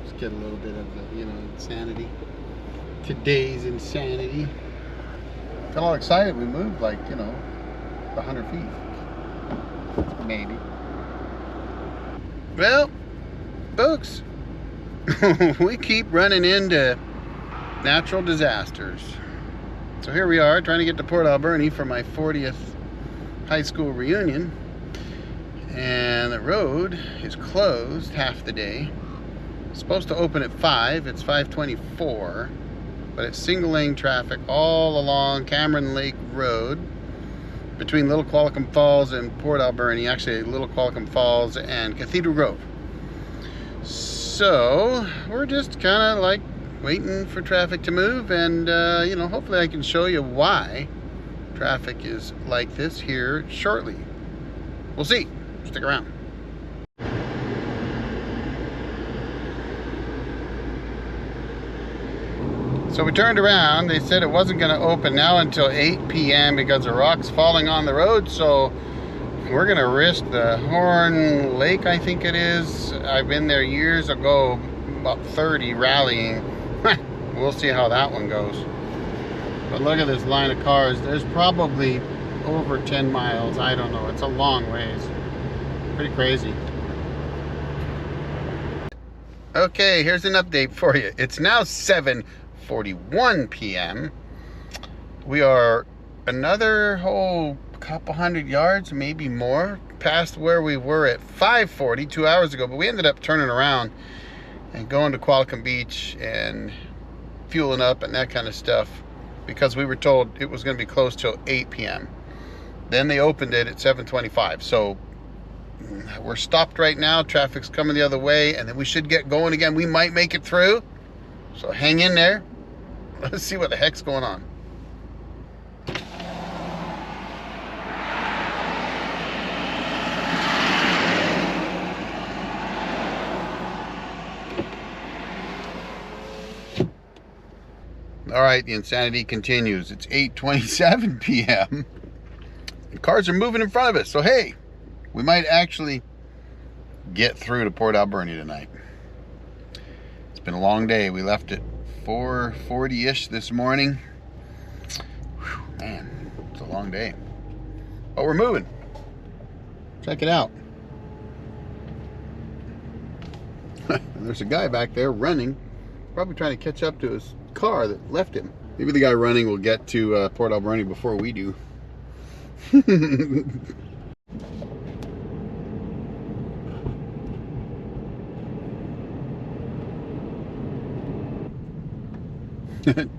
Just get a little bit of the, insanity. Today's insanity. Got all excited. We moved like, 100 feet. Maybe. Well, folks, we keep running into natural disasters. So here we are trying to get to Port Alberni for my 40th high school reunion. And the road is closed half the day. It's supposed to open at 5. It's 5:24. But it's single lane traffic all along Cameron Lake Road between Little Qualicum Falls and Port Alberni. Actually, Little Qualicum Falls and Cathedral Grove. So we're just kind of like waiting for traffic to move, and hopefully I can show you why traffic is like this here shortly. We'll see. Stick around. So we turned around. They said it wasn't going to open now until 8 p.m. because the rock's falling on the road. So we're going to risk the Horn Lake, I think it is. I've been there years ago, about 30, rallying. We'll see how that one goes. But look at this line of cars. There's probably over 10 miles. I don't know. It's a long ways. Pretty crazy. Okay, here's an update for you. It's now 7:41 p.m. We are another whole couple hundred yards, maybe more, past where we were at 5:40 2 hours ago. But we ended up turning around and going to Qualicum Beach and fueling up and that kind of stuff because we were told it was going to be closed till 8 p.m. Then they opened it at 7:25. So we're stopped right now. Traffic's coming the other way, and then we should get going again. We might make it through. So hang in there. Let's see what the heck's going on. All right, the insanity continues. It's 8:27 p.m. The cars are moving in front of us. So hey, we might actually get through to Port Alberni tonight. It's been a long day. We left at 4:40-ish this morning. Whew, man, it's a long day. But we're moving. Check it out. There's a guy back there running, probably trying to catch up to his car that left him. Maybe the guy running will get to Port Alberni before we do.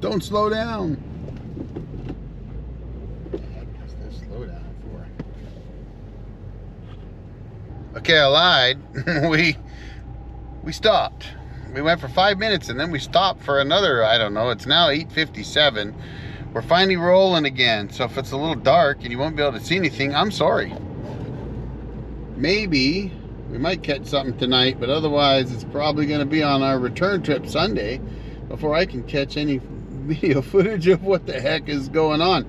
Don't slow down. What the heck is this slow down for? Okay, I lied. we stopped. We went for 5 minutes and then we stopped for another, I don't know, it's now 8:57. We're finally rolling again. So if it's a little dark and you won't be able to see anything, I'm sorry. Maybe we might catch something tonight, but otherwise it's probably going to be on our return trip Sunday before I can catch any video footage of what the heck is going on.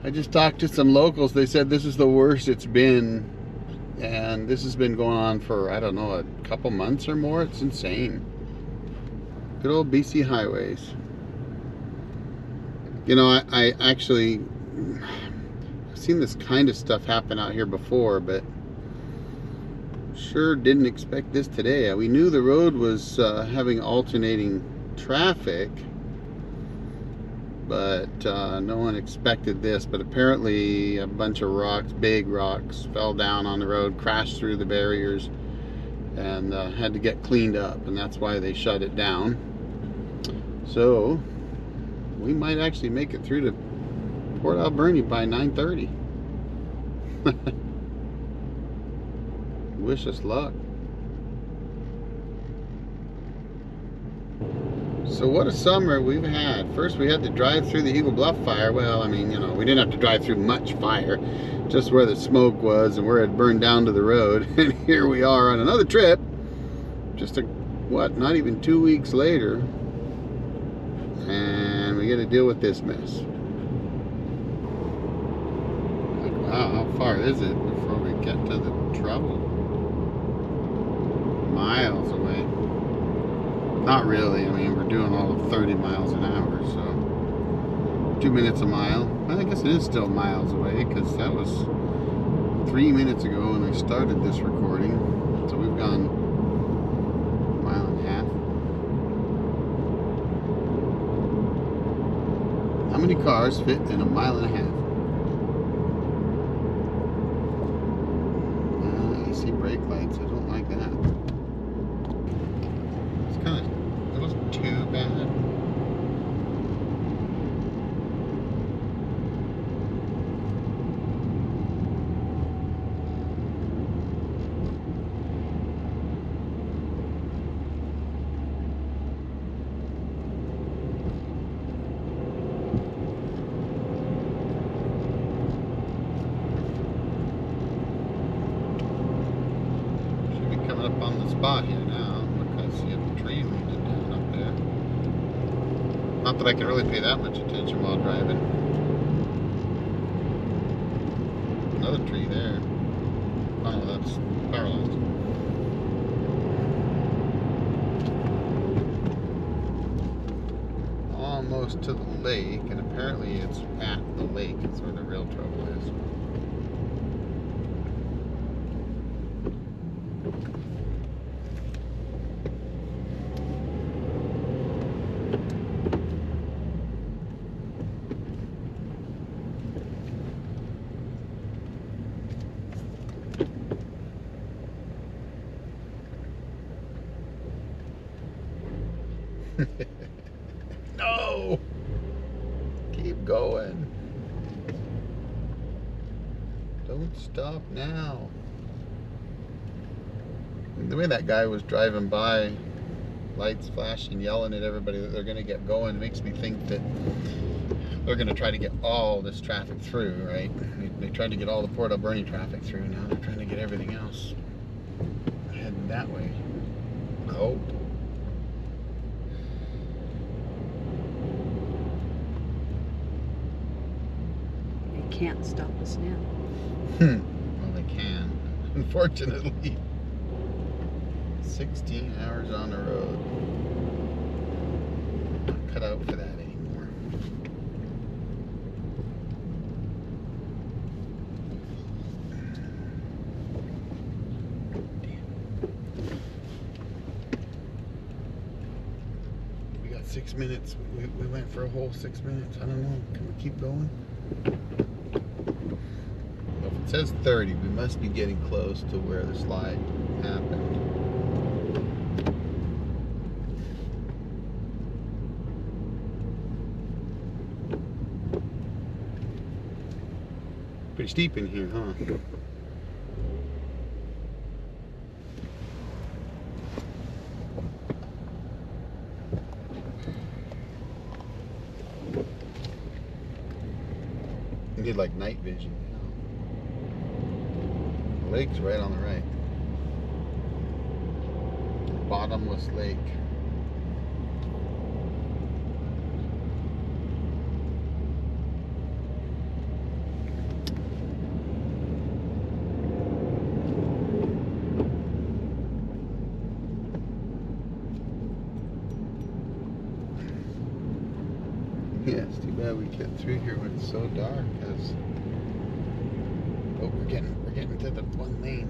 I just talked to some locals. They said this is the worst it's been, and this has been going on for, I don't know, a couple months or more. It's insane. Good old BC highways. I actually I've seen this kind of stuff happen out here before, but sure didn't expect this today. We knew the road was having alternating traffic, but no one expected this. But apparently a bunch of rocks, big rocks, fell down on the road, crashed through the barriers, and had to get cleaned up, and that's why they shut it down. So we might actually make it through to Port Alberni by 9:30. Wish us luck. So what a summer we've had. First we had to drive through the Eagle Bluff fire. Well, I mean, we didn't have to drive through much fire, just where the smoke was and where it burned down to the road. And here we are on another trip, just not even 2 weeks later, and we got to deal with this mess. Like, wow, how far is it before we get to the trouble? Miles away. Not really. I mean, we're doing all of 30 miles an hour, so 2 minutes a mile. I guess it is still miles away because that was 3 minutes ago when I started this recording. So we've gone a mile and a half. How many cars fit in a mile and a half? I see brake lights. I don't like that. It's kind of, it wasn't too bad. Up on the spot here now because you have the tree leaning down up there. Not that I can really pay that much attention while driving. Another tree there. Oh no, that's power lines. Almost to the lake, and apparently it's at the lake. It's where the real trouble is. No! Keep going. Don't stop now. The way that guy was driving by, lights flashing, yelling at everybody that they're going to get going, makes me think that they're going to try to get all this traffic through, right? They tried to get all the Port Alberni traffic through. Now they're trying to get everything else heading that way. I hope. Can't stop us now. Well, they can. Unfortunately. 16 hours on the road. Not cut out for that anymore. Damn. We got 6 minutes. We went for a whole 6 minutes. I don't know. Can we keep going? If it says 30, we must be getting close to where the slide happened. Pretty steep in here, huh? You need like night vision. The lake's right on the right. Bottomless lake. Yeah, it's too bad we get through here when it's so dark. Cause we're getting to the one lane.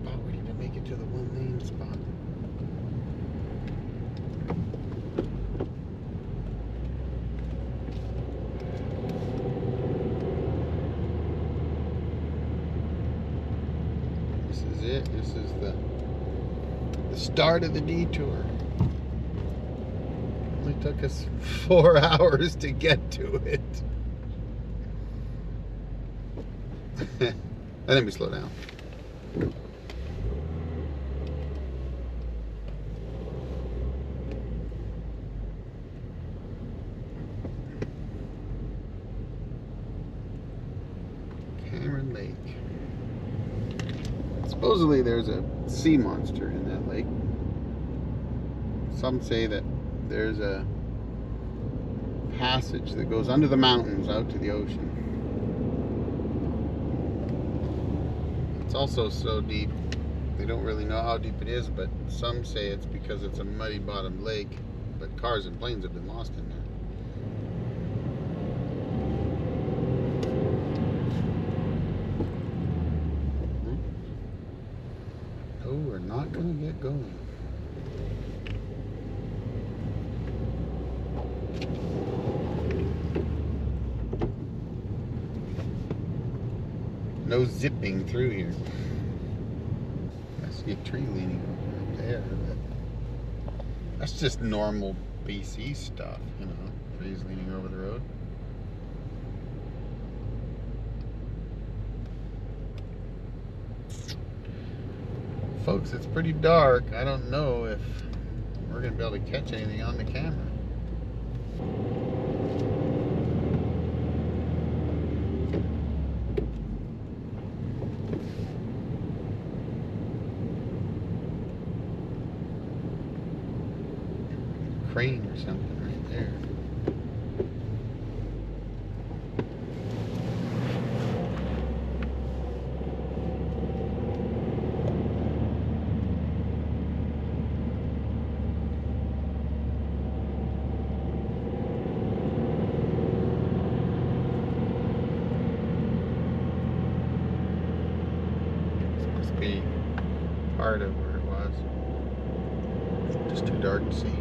Oh, we need to make it to the one lane spot. This is it. This is the start of the detour. It took us 4 hours to get to it. And then we slow down. Cameron Lake. Supposedly there's a sea monster in that lake. Some say that there's a passage that goes under the mountains out to the ocean. It's also so deep They don't really know how deep it is, but some say it's because it's a muddy bottom lake, but cars and planes have been lost in there. No, we're not going to get going. No zipping through here. I see a tree leaning over there, but that's just normal BC stuff, you know, trees leaning over the road. Folks, it's pretty dark. I don't know if we're going to be able to catch anything on the camera. Crane or something right there. This must be part of where it was. Just too dark to see.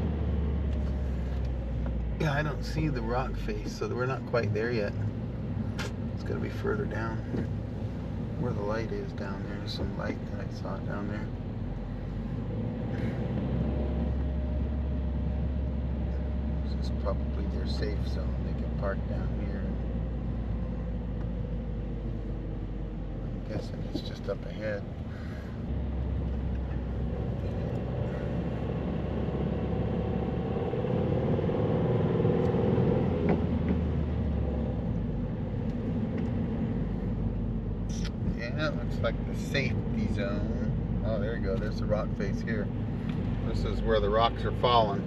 Yeah, I don't see the rock face, so we're not quite there yet. It's got to be further down. Where the light is down there, there's some light that I saw down there. This is probably their safe zone. They can park down here. I'm guessing it's just up ahead. Yeah, it looks like the safety zone. Oh, there you go. There's the rock face here. This is where the rocks are falling.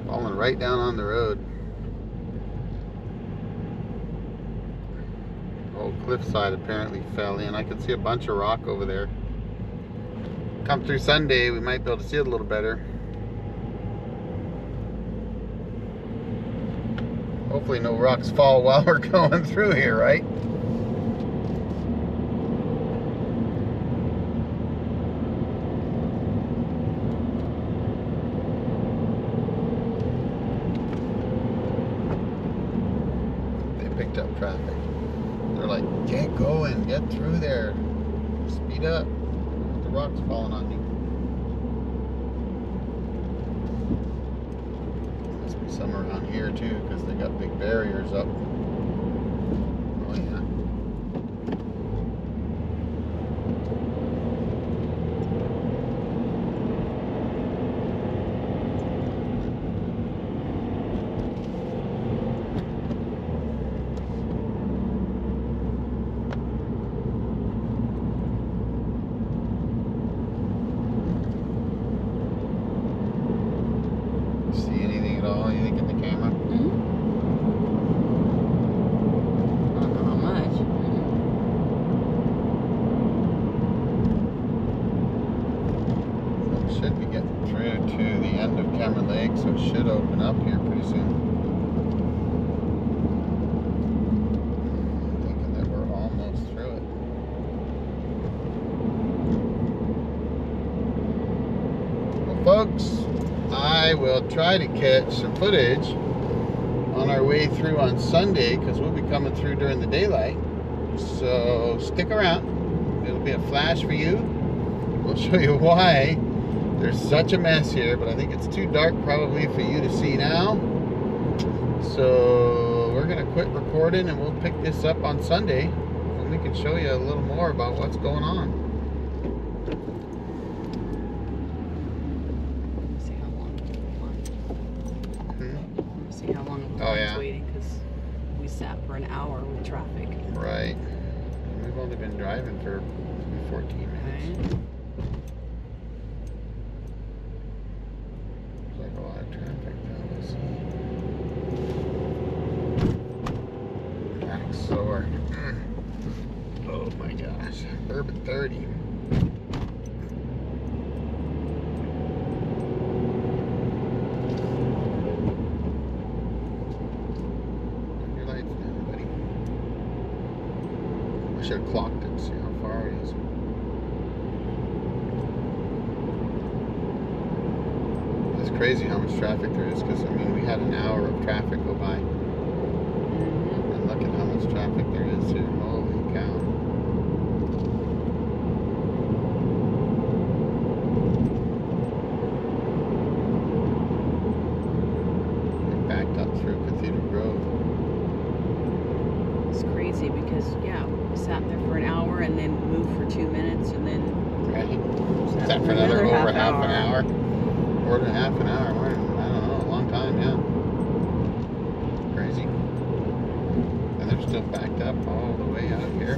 Falling right down on the road. The whole cliffside apparently fell in. I can see a bunch of rock over there. Come through Sunday, we might be able to see it a little better. Hopefully no rocks fall while we're going through here, right? Picked up traffic. They're like, get going, get through there, speed up. The rocks falling on you. Must be some around here too, because they got big barriers up. Oh yeah. See anything at all? Anything in the camera? Mm-hmm. Not much. So it should be getting through to the end of Cameron Lake, so it should open up here pretty soon. I'm thinking that we're almost through it. Well, folks, I will try to catch some footage on our way through on Sunday, because we'll be coming through during the daylight. So stick around. It'll be a flash for you. We'll show you why there's such a mess here, but I think it's too dark probably for you to see now. So we're going to quit recording and we'll pick this up on Sunday, and we can show you a little more about what's going on. See how long See how long Oh, yeah. waiting, because we sat for an hour with traffic. Right. We've only been driving for 14 minutes. Right. There's like a lot of traffic down this. Back sore. Oh my gosh. Urban 30. should have clocked it, see how far it is. It's crazy how much traffic there is, because I mean we had an hour of traffic go by. And look at how much traffic there is here. Holy cow. Through Cathedral Grove. It's crazy because, yeah, we sat there for an hour and then moved for 2 minutes and then Right. Sat for another over half an hour. More than half an hour. I don't know, a long time, yeah. Crazy. And they're still backed up all the way out here.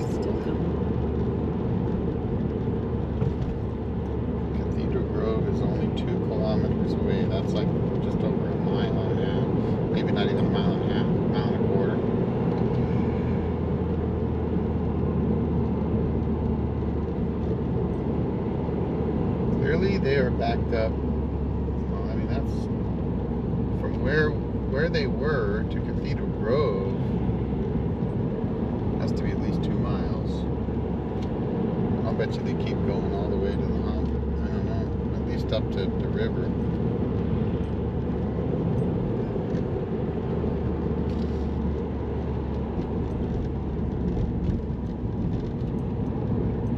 Still coming. Cathedral Grove is only 2 kilometers away. That's like just over a mile and a half. Maybe not even a mile and a half, a mile and a quarter. Clearly they are backed up. Well, I mean, that's from where they were to Cathedral Grove. Has to be at least 2 miles. I'll bet you they keep going all the way to the hump. I don't know. At least up to the river.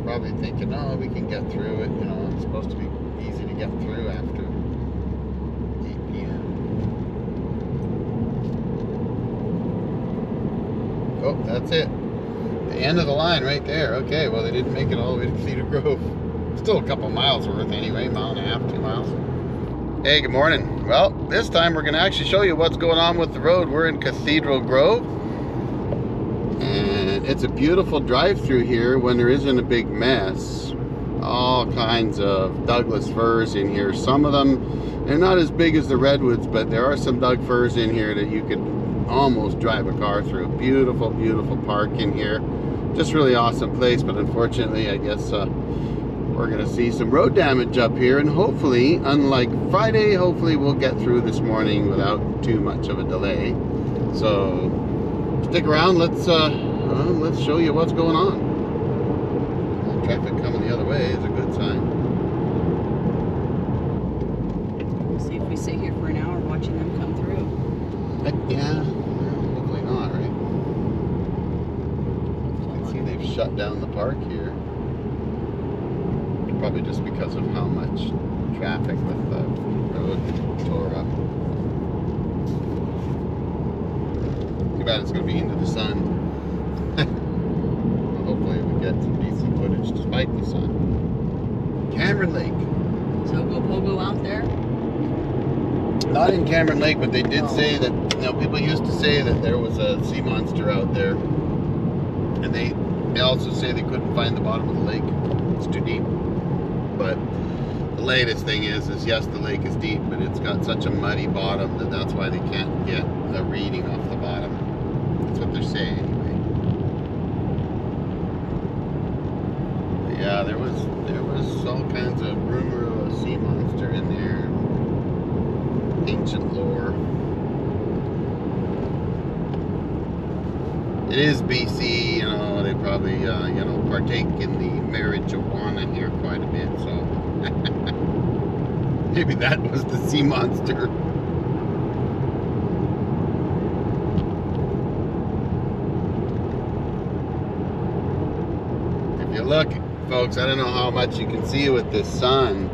Probably thinking, oh, we can get through it. You know, it's supposed to be easy to get through after 8 p.m. Oh, that's it. The end of the line right there. Okay, well, they didn't make it all the way to Cedar Grove. Still a couple miles worth anyway, mile and a half, 2 miles. Hey, good morning. Well, this time we're going to actually show you what's going on with the road. We're in Cathedral Grove. And it's a beautiful drive-through here when there isn't a big mess. All kinds of Douglas firs in here. Some of them, they're not as big as the redwoods, but there are some Doug firs in here that you could almost drive a car through. Beautiful, beautiful park in here. Just really awesome place, but unfortunately, I guess we're going to see some road damage up here, and hopefully, unlike Friday, hopefully we'll get through this morning without too much of a delay. So stick around, let's show you what's going on. Traffic coming the other way is a good sign. We'll see if we sit here for an hour watching them come through. Yeah, well, hopefully not, right? You can see they've shut down the park here. Probably just because of how much traffic with the road tore up. Too bad it's going to be into the sun. Well, hopefully we get some decent footage despite the sun. Cameron Lake. So go pogo out there? Not in Cameron Lake, but they did say that, you know, people used to say that there was a sea monster out there. And they also say they couldn't find the bottom of the lake. It's too deep. But the latest thing is yes, the lake is deep, but it's got such a muddy bottom that that's why they can't get a reading off the bottom. That's what they're saying anyway. But yeah, there was all kinds of rumor of a sea monster in there. Ancient lore. It is BC, you know, they probably, partake in the marijuana here quite a bit, so maybe that was the sea monster. If you look, folks, I don't know how much you can see with this sun,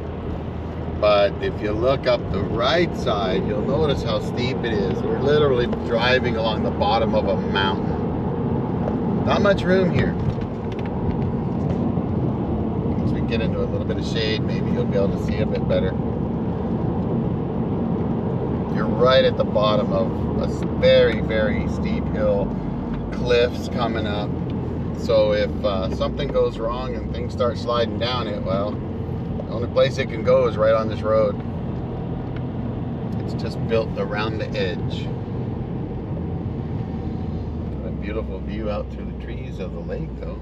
but if you look up the right side, you'll notice how steep it is. We're literally driving along the bottom of a mountain. Not much room here. Once we get into a little bit of shade, maybe you'll be able to see a bit better. You're right at the bottom of a very, very steep hill. Cliffs coming up. So if something goes wrong and things start sliding down it, well, the only place it can go is right on this road. It's just built around the edge. Beautiful view out through the trees of the lake, though.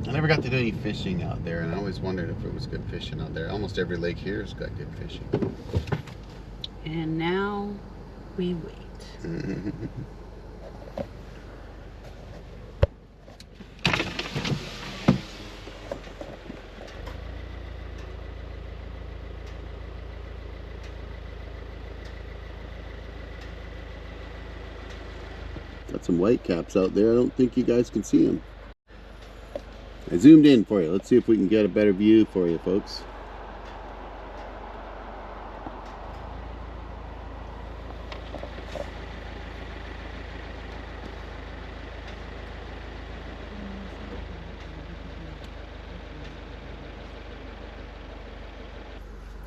I never got to do any fishing out there, and I always wondered if it was good fishing out there. Almost every lake here has got good fishing. And now we wait. Got some white caps out there. I don't think you guys can see them. I zoomed in for you. Let's see if we can get a better view for you, folks.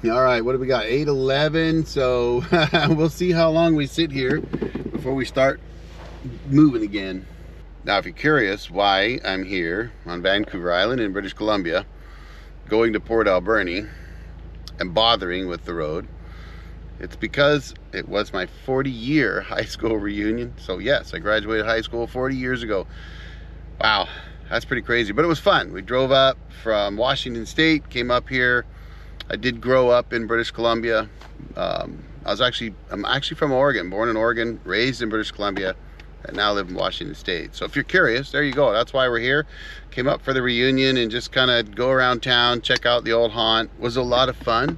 All right, what do we got? 8:11. So we'll see how long we sit here before we start moving again. Now, if you're curious why I'm here on Vancouver Island in British Columbia, going to Port Alberni and bothering with the road, it's because it was my 40-year high school reunion. So yes, I graduated high school 40 years ago. Wow, that's pretty crazy, but it was fun. We drove up from Washington State, came up here. I did grow up in British Columbia. I'm actually from Oregon, born in Oregon, raised in British Columbia, and now live in Washington State. So if you're curious, there you go. That's why we're here. Came up for the reunion and just kind of go around town, check out the old haunt. It was a lot of fun.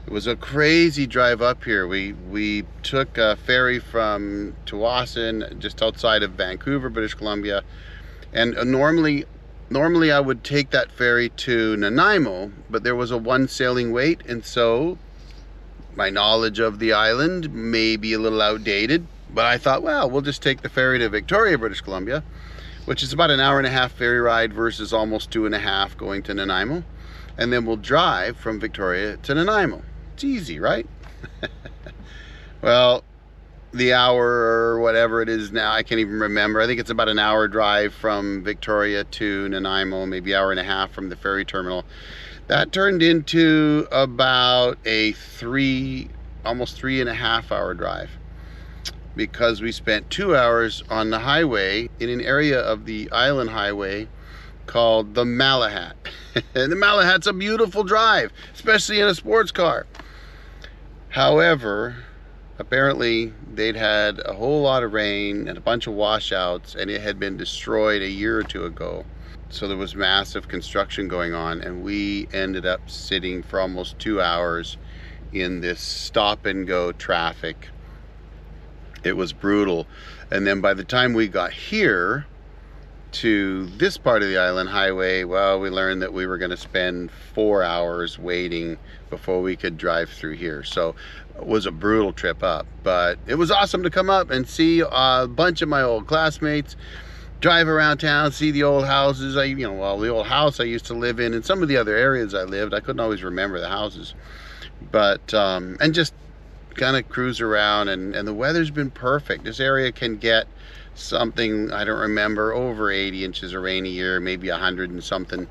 It was a crazy drive up here. We took a ferry from Tsawwassen, just outside of Vancouver, British Columbia, and normally I would take that ferry to Nanaimo, but there was a one sailing wait, and so my knowledge of the island may be a little outdated, but I thought, well, we'll just take the ferry to Victoria, British Columbia, which is about an 1.5-hour ferry ride versus almost 2.5 going to Nanaimo, and then we'll drive from Victoria to Nanaimo. It's easy, right? Well, the hour or whatever it is now, I can't even remember. I think it's about an hour drive from Victoria to Nanaimo, maybe 1.5 hours from the ferry terminal. That turned into about a almost 3.5-hour drive, because we spent 2 hours on the highway in an area of the island highway called the Malahat. And the Malahat's a beautiful drive, especially in a sports car. However, apparently they'd had a whole lot of rain and a bunch of washouts, and it had been destroyed a year or two ago. So there was massive construction going on, and we ended up sitting for almost 2 hours in this stop and go traffic. It was brutal. And then by the time we got here to this part of the island highway, well, we learned that we were going to spend 4 hours waiting before we could drive through here. So it was a brutal trip up, but it was awesome to come up and see a bunch of my old classmates, drive around town, see the old houses. The old house I used to live in, and some of the other areas I lived. I couldn't always remember the houses, but and just kind of cruise around, and the weather's been perfect. This area can get something, I don't remember, over 80 inches of rain a year, maybe 100 and something,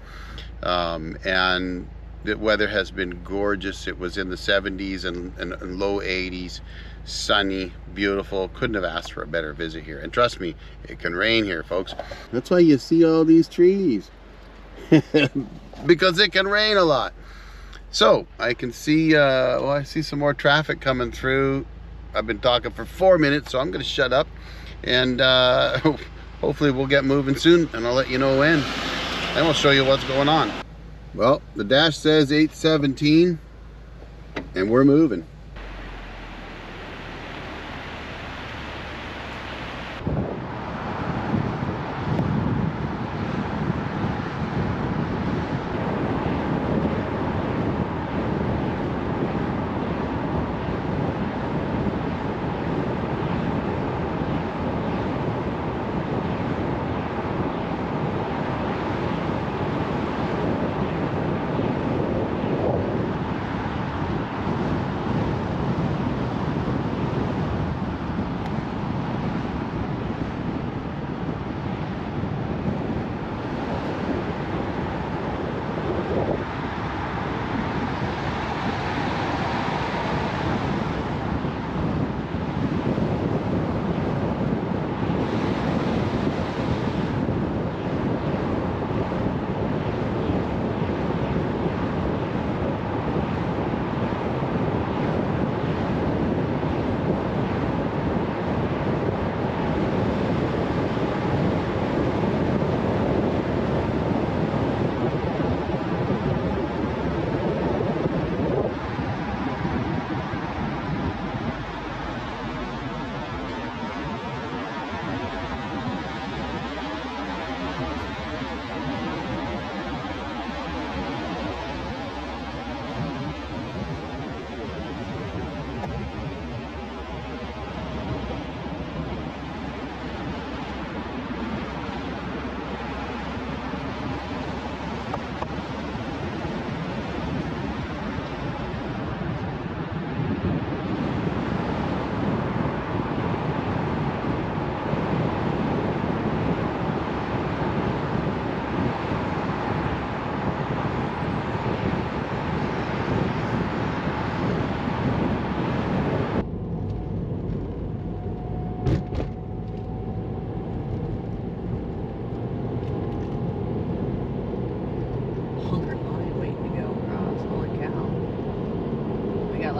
and the weather has been gorgeous. It was in the 70s and low 80s, sunny, beautiful. Couldn't have asked for a better visit here. And trust me, it can rain here, folks. That's why you see all these trees. Because it can rain a lot. So I can see, I see some more traffic coming through. I've been talking for 4 minutes, so I'm going to shut up, and hopefully we'll get moving soon, and I'll let you know when. Then we'll show you what's going on. Well, the dash says 8:17, and we're moving.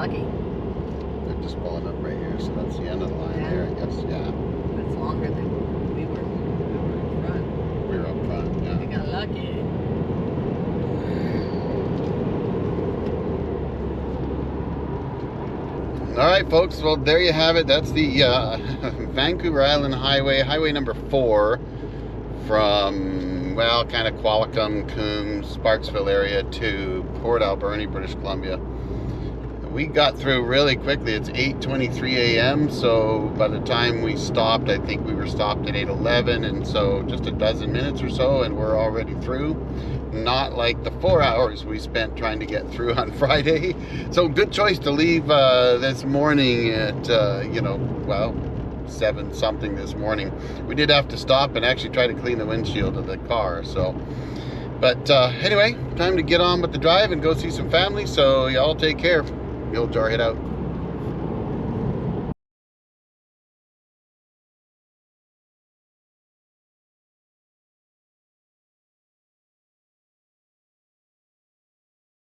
lucky. They're just pulling up right here, so that's the end of the line there, I guess. Yeah. It's longer than we were in front. We were up front, We yeah. got lucky. All right, folks. Well, there you have it. That's the Vancouver Island Highway, highway number 4, from, well, kind of Qualicum, Coombs, Sparksville area to Port Alberni, British Columbia. We got through really quickly. It's 8:23 a.m. So by the time we stopped, I think we were stopped at 8:11, and so just a dozen minutes or so, and we're already through. Not like the 4 hours we spent trying to get through on Friday. So good choice to leave this morning at, well, 7 something this morning. We did have to stop and actually try to clean the windshield of the car. So, but anyway, time to get on with the drive and go see some family. So y'all take care. The Old Jarhead out.